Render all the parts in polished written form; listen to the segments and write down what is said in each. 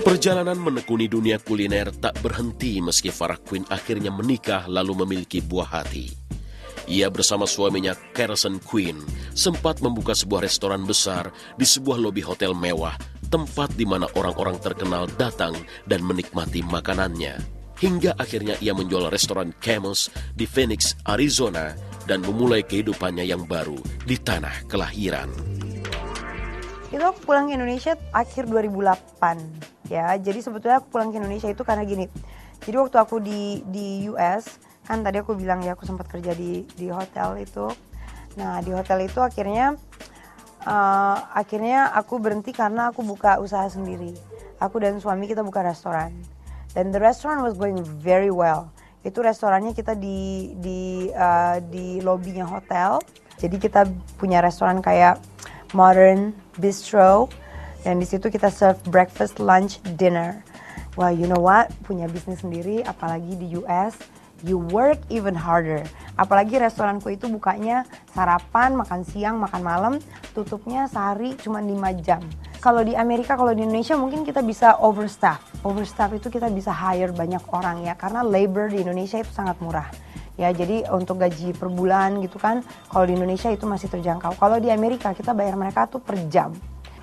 Perjalanan menekuni dunia kuliner tak berhenti meski Farah Quinn akhirnya menikah lalu memiliki buah hati. Ia bersama suaminya Carson Quinn sempat membuka sebuah restoran besar di sebuah lobi hotel mewah, tempat di mana orang-orang terkenal datang dan menikmati makanannya. Hingga akhirnya ia menjual restoran Camel's di Phoenix, Arizona dan memulai kehidupannya yang baru di tanah kelahiran. Itu aku pulang ke Indonesia akhir 2008. Ya, jadi sebetulnya aku pulang ke Indonesia itu karena gini. Jadi waktu aku di US, kan tadi aku bilang ya aku sempat kerja di hotel itu. Nah, di hotel itu akhirnya aku berhenti karena aku buka usaha sendiri. Aku dan suami kita buka restoran. Dan the restaurant was going very well. Itu restorannya kita di lobbynya hotel. Jadi kita punya restoran kayak modern bistro. Dan di situ kita serve breakfast, lunch, dinner. Well, you know what? Punya bisnis sendiri, apalagi di US, you work even harder. Apalagi restoranku itu bukanya sarapan, makan siang, makan malam, tutupnya sehari cuma 5 jam. Kalau di Amerika, kalau di Indonesia mungkin kita bisa overstaff. Overstaff itu kita bisa hire banyak orang ya, karena labor di Indonesia itu sangat murah. Ya, jadi untuk gaji per bulan gitu kan, kalau di Indonesia itu masih terjangkau. Kalau di Amerika kita bayar mereka tuh per jam.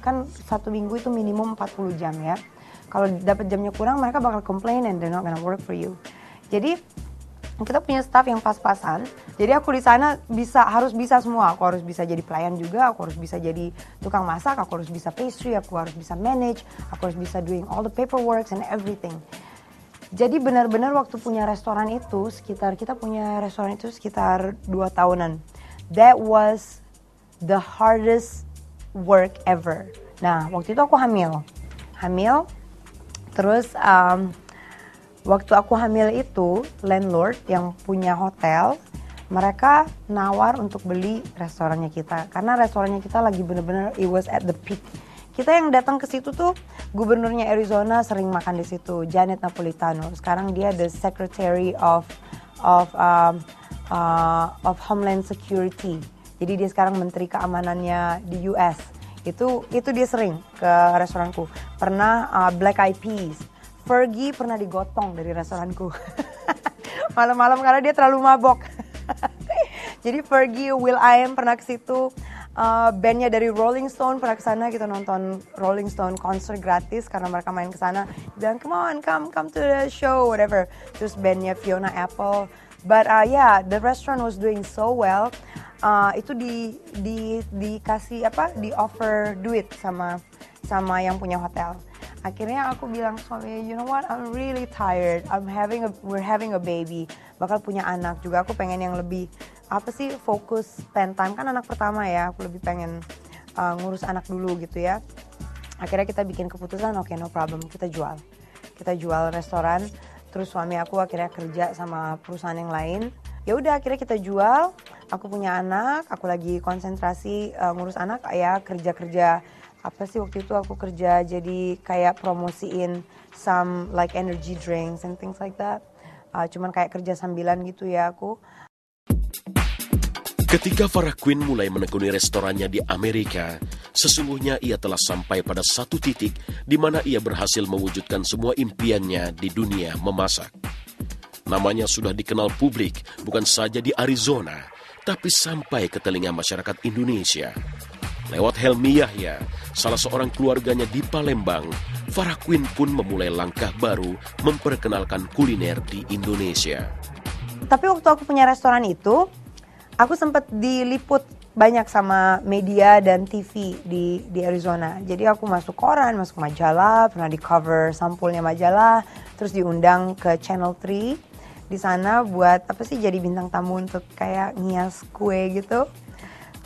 Kan 1 minggu itu minimum 40 jam ya. Kalau dapat jamnya kurang mereka bakal complain and they're not gonna work for you. Jadi kita punya staff yang pas-pasan. Jadi aku di sana harus bisa semua. Aku harus bisa jadi pelayan juga, aku harus bisa jadi tukang masak, aku harus bisa pastry, aku harus bisa manage, aku harus bisa doing all the paperwork and everything. Jadi benar-benar waktu punya restoran itu kita punya restoran itu sekitar 2 tahunan. That was the hardest work ever. Nah, waktu itu aku hamil. Terus waktu aku hamil itu landlord yang punya hotel, mereka nawar untuk beli restorannya kita. Karena restorannya kita lagi bener-bener it was at the peak. Kita yang datang ke situ tuh gubernurnya Arizona sering makan di situ, Janet Napolitano. Sekarang dia the Secretary of Homeland Security. Jadi dia sekarang menteri keamanannya di US. Itu dia sering ke restoranku. Pernah Black Eyed Peas, Fergie pernah digotong dari restoranku. Malam-malam karena dia terlalu mabok. Jadi Fergie, will.i.am pernah ke situ. Bandnya dari Rolling Stone pernah ke sana, kita nonton Rolling Stone konser gratis karena mereka main ke sana. Dan come on, come to the show, whatever. Terus bandnya Fiona Apple. But yeah, the restaurant was doing so well. Itu dikasih di offer duit sama yang punya hotel. Akhirnya aku bilang suami, you know what, I'm really tired. We're having a baby. Bakal punya anak juga. Aku pengen yang lebih fokus spend time, kan anak pertama ya. Aku lebih pengen ngurus anak dulu gitu ya. Akhirnya kita bikin keputusan, oke, no problem, kita jual restoran. Terus suami aku akhirnya kerja sama perusahaan yang lain. Ya udah, akhirnya kita jual. Aku punya anak, aku lagi konsentrasi ngurus anak ya, kerja waktu itu aku kerja jadi kayak promosiin some like energy drinks and things like that. Cuman kayak kerja sambilan gitu ya aku. Ketika Farah Quinn mulai menekuni restorannya di Amerika, sesungguhnya ia telah sampai pada satu titik di mana ia berhasil mewujudkan semua impiannya di dunia memasak. Namanya sudah dikenal publik bukan saja di Arizona, tapi sampai ke telinga masyarakat Indonesia. Lewat Helmi Yahya, salah seorang keluarganya di Palembang, Farah Quinn pun memulai langkah baru memperkenalkan kuliner di Indonesia. Tapi waktu aku punya restoran itu, aku sempat diliput banyak sama media dan TV di Arizona. Jadi aku masuk koran, masuk majalah, pernah di cover sampulnya majalah, terus diundang ke Channel 3 di sana buat jadi bintang tamu untuk kayak ngias kue gitu.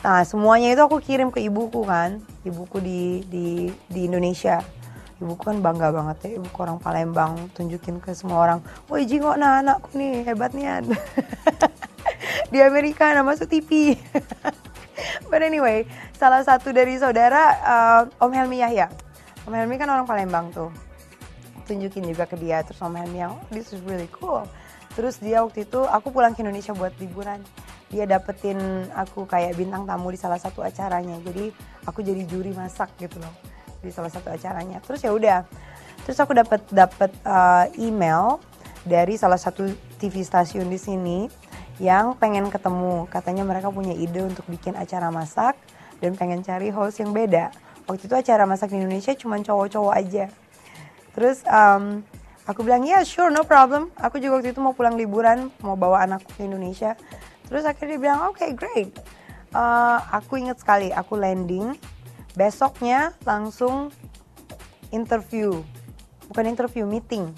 Nah, semuanya itu aku kirim ke ibuku kan, ibuku di Indonesia. Ibuku kan bangga banget ya, ibuku orang Palembang, tunjukin ke semua orang, woi jingok nah anakku nih hebatnya. Di Amerika nah masuk TV. But anyway, salah satu dari saudara Om Helmi Yahya. Om Helmi kan orang Palembang tuh. Tunjukin juga ke dia, terus Om Helmi yang this is really cool. Terus dia waktu itu, aku pulang ke Indonesia buat liburan. Dia dapetin aku kayak bintang tamu di salah satu acaranya. Jadi aku jadi juri masak gitu loh di salah satu acaranya. Terus ya udah, Terus aku dapat email dari salah satu TV stasiun di sini yang pengen ketemu. Katanya mereka punya ide untuk bikin acara masak dan pengen cari host yang beda. Waktu itu acara masak di Indonesia cuma cowok-cowok aja. Terus aku bilang, yeah sure, no problem. Aku juga waktu itu mau pulang liburan, mau bawa anakku ke Indonesia. Terus akhirnya dia bilang, okay, great. Aku ingat sekali, aku landing. Besoknya langsung interview. Bukan interview, meeting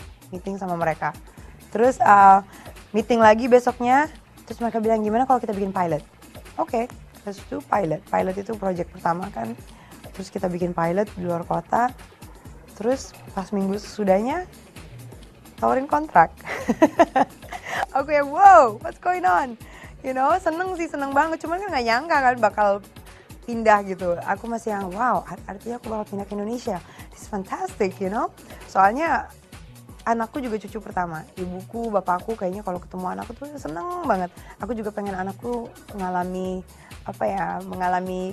sama mereka. Terus meeting lagi besoknya, terus mereka bilang gimana kalau kita bikin pilot. Oke, terus itu pilot itu project pertama kan. Terus kita bikin pilot di luar kota. Terus pas minggu sesudahnya tawarin kontrak. Aku ya wow, what's going on? You know, seneng banget, cuman kan gak nyangka kan bakal pindah gitu. Aku masih yang wow, artinya aku bakal pindah ke Indonesia. It's fantastic, you know. Soalnya anakku juga cucu pertama. Ibuku, bapakku kayaknya kalau ketemu anakku tuh seneng banget. Aku juga pengen anakku mengalami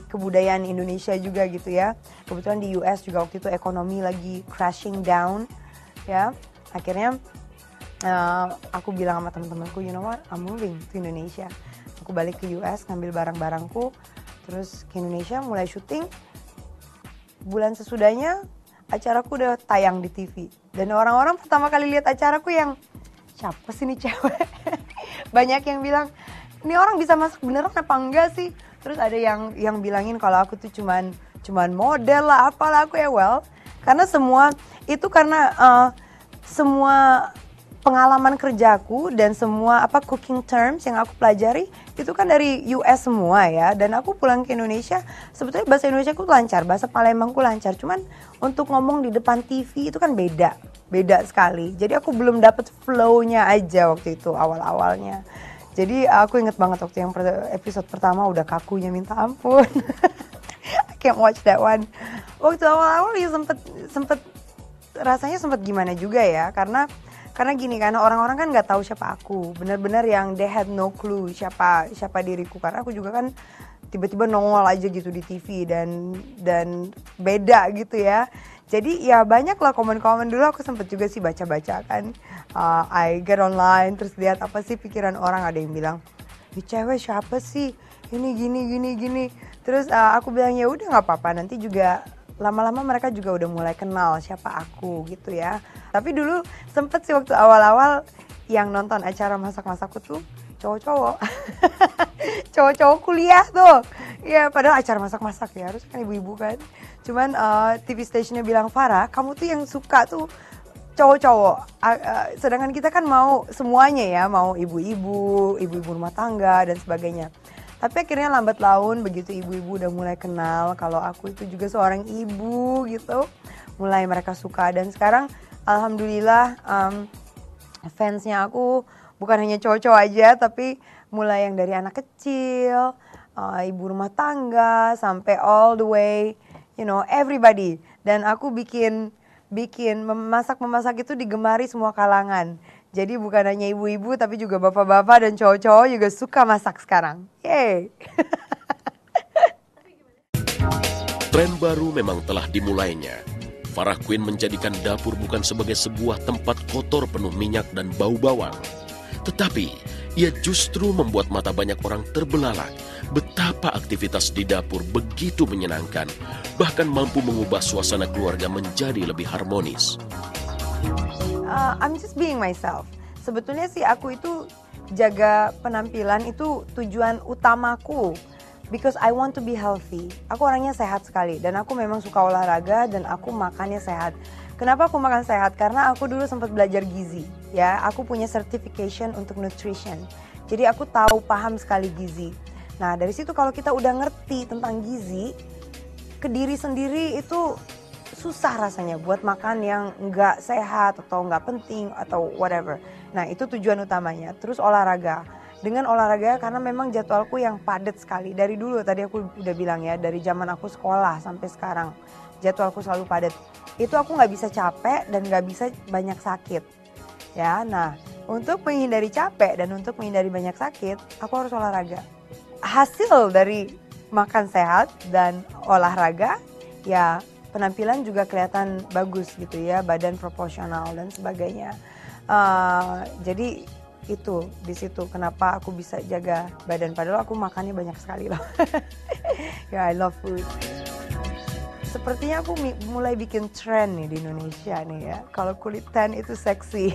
kebudayaan Indonesia juga gitu ya. Kebetulan di US juga waktu itu ekonomi lagi crashing down ya. Akhirnya aku bilang sama teman-temanku, you know what, I'm moving to Indonesia. Aku balik ke US ngambil barang-barangku, terus ke Indonesia mulai syuting. Bulan sesudahnya acaraku udah tayang di TV. Dan orang-orang pertama kali lihat acaraku yang, siapa sih ini cewek? Banyak yang bilang, ini orang bisa masak beneran apa enggak sih? Terus ada yang bilangin kalau aku tuh cuman model lah, apalah. Aku ya well, karena semua pengalaman kerjaku dan semua cooking terms yang aku pelajari itu kan dari US semua ya. Dan aku pulang ke Indonesia, sebetulnya bahasa Indonesia aku lancar, bahasa Palembangku lancar. Cuman untuk ngomong di depan TV itu kan beda sekali. Jadi aku belum dapet flow-nya aja waktu itu awal-awalnya. Jadi aku inget banget waktu yang episode pertama udah kakunya minta ampun. I can't watch that one. Waktu awal-awal ya sempet rasanya sempet gimana juga ya, karena gini kan, orang-orang kan nggak tahu siapa aku, benar-benar yang they had no clue siapa diriku, karena aku juga kan tiba-tiba nongol aja gitu di TV dan beda gitu ya. Jadi ya banyak lah komen-komen, dulu aku sempet juga sih baca-baca kan, I get online terus lihat apa sih pikiran orang. Ada yang bilang, ini cewek siapa sih, ini gini. Terus aku bilang ya udah nggak apa-apa, nanti juga lama-lama mereka juga udah mulai kenal siapa aku gitu ya. Tapi dulu sempet sih waktu awal-awal yang nonton acara masak-masakku tuh cowok-cowok. Cowok-cowok kuliah tuh. Ya padahal acara masak-masak ya, harusnya kan ibu-ibu kan. Cuman TV stationnya bilang, Farah kamu tuh yang suka tuh cowok-cowok. Sedangkan kita kan mau semuanya ya, mau ibu-ibu rumah tangga dan sebagainya. Tapi akhirnya lambat laun begitu ibu-ibu udah mulai kenal kalau aku itu juga seorang ibu gitu, mulai mereka suka. Dan sekarang alhamdulillah fansnya aku bukan hanya cowok-cowok aja, tapi mulai yang dari anak kecil, ibu rumah tangga, sampai all the way, you know, everybody. Dan aku bikin memasak itu digemari semua kalangan. Jadi bukan hanya ibu-ibu tapi juga bapak-bapak dan cowok-cowok juga suka masak sekarang. Yeay. Tren baru memang telah dimulainya. Farah Quinn menjadikan dapur bukan sebagai sebuah tempat kotor penuh minyak dan bau bawang. Tetapi ia justru membuat mata banyak orang terbelalak betapa aktivitas di dapur begitu menyenangkan, bahkan mampu mengubah suasana keluarga menjadi lebih harmonis. I'm just being myself. Sebetulnya sih aku itu jaga penampilan itu tujuan utamaku. Because I want to be healthy. Aku orangnya sehat sekali dan aku memang suka olahraga dan aku makannya sehat. Kenapa aku makan sehat? Karena aku dulu sempat belajar gizi. Ya, aku punya certification untuk nutrition. Jadi aku paham sekali gizi. Nah, dari situ kalau kita udah ngerti tentang gizi, ke diri sendiri itu susah rasanya buat makan yang nggak sehat atau nggak penting atau whatever. Nah itu tujuan utamanya. Terus olahraga. Dengan olahraga karena memang jadwalku yang padat sekali. Dari dulu tadi aku udah bilang ya, dari zaman aku sekolah sampai sekarang jadwalku selalu padat. Itu aku nggak bisa capek dan nggak bisa banyak sakit. Ya, nah untuk menghindari capek dan untuk menghindari banyak sakit, aku harus olahraga. Hasil dari makan sehat dan olahraga ya penampilan juga kelihatan bagus gitu ya, badan proporsional dan sebagainya. Jadi itu di situ kenapa aku bisa jaga badan, padahal aku makannya banyak sekali loh. Ya, I love food. Sepertinya aku mulai bikin tren nih di Indonesia nih ya, kalau kulit tan itu seksi.